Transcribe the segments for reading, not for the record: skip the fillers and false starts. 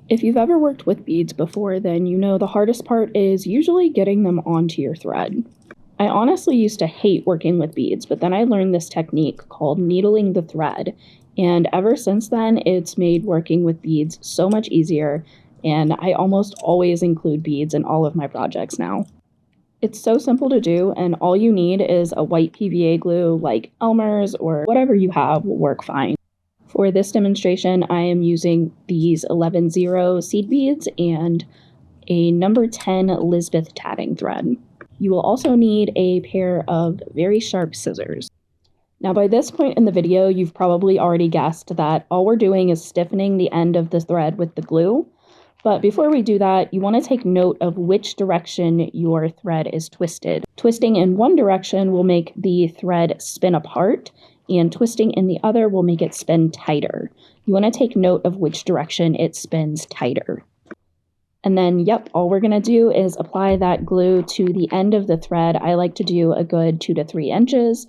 If you've ever worked with beads before, then you know the hardest part is usually getting them onto your thread. I honestly used to hate working with beads, but then I learned this technique called needling the thread, and ever since then, it's made working with beads so much easier, and I almost always include beads in all of my projects now. It's so simple to do, and all you need is a white PVA glue like Elmer's or whatever you have will work fine. For this demonstration, I am using these 11-0 seed beads and a number 10 Lisbeth tatting thread. You will also need a pair of very sharp scissors. Now by this point in the video, you've probably already guessed that all we're doing is stiffening the end of the thread with the glue. But before we do that, you want to take note of which direction your thread is twisted. Twisting in one direction will make the thread spin apart, and twisting in the other will make it spin tighter. You want to take note of which direction it spins tighter. And then, yep, all we're going to do is apply that glue to the end of the thread. I like to do a good 2 to 3 inches.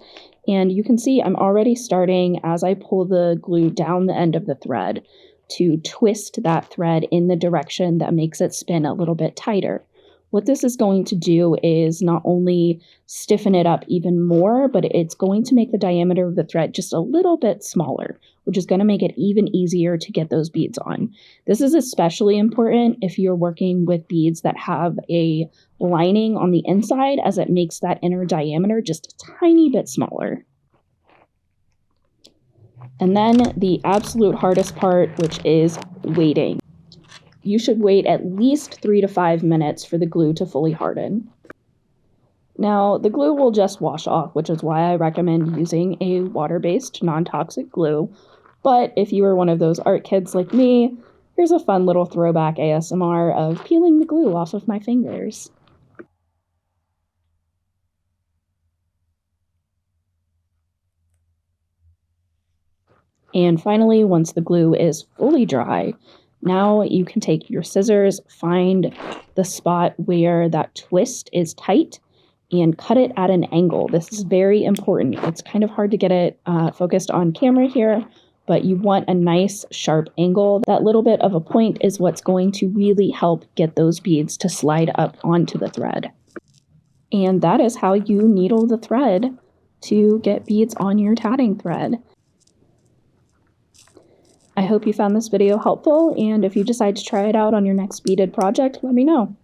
And you can see I'm already starting, as I pull the glue down the end of the thread, to twist that thread in the direction that makes it spin a little bit tighter. What this is going to do is not only stiffen it up even more, but it's going to make the diameter of the thread just a little bit smaller, which is going to make it even easier to get those beads on. This is especially important if you're working with beads that have a lining on the inside, as it makes that inner diameter just a tiny bit smaller. And then the absolute hardest part, which is waiting. You should wait at least 3 to 5 minutes for the glue to fully harden. Now, the glue will just wash off, which is why I recommend using a water-based, non-toxic glue. But if you are one of those art kids like me, here's a fun little throwback ASMR of peeling the glue off of my fingers. And finally, once the glue is fully dry, now you can take your scissors, find the spot where that twist is tight, and cut it at an angle. This is very important. It's kind of hard to get it focused on camera here, but you want a nice sharp angle. That little bit of a point is what's going to really help get those beads to slide up onto the thread. And that is how you needle the thread to get beads on your tatting thread. I hope you found this video helpful, and if you decide to try it out on your next beaded project, let me know.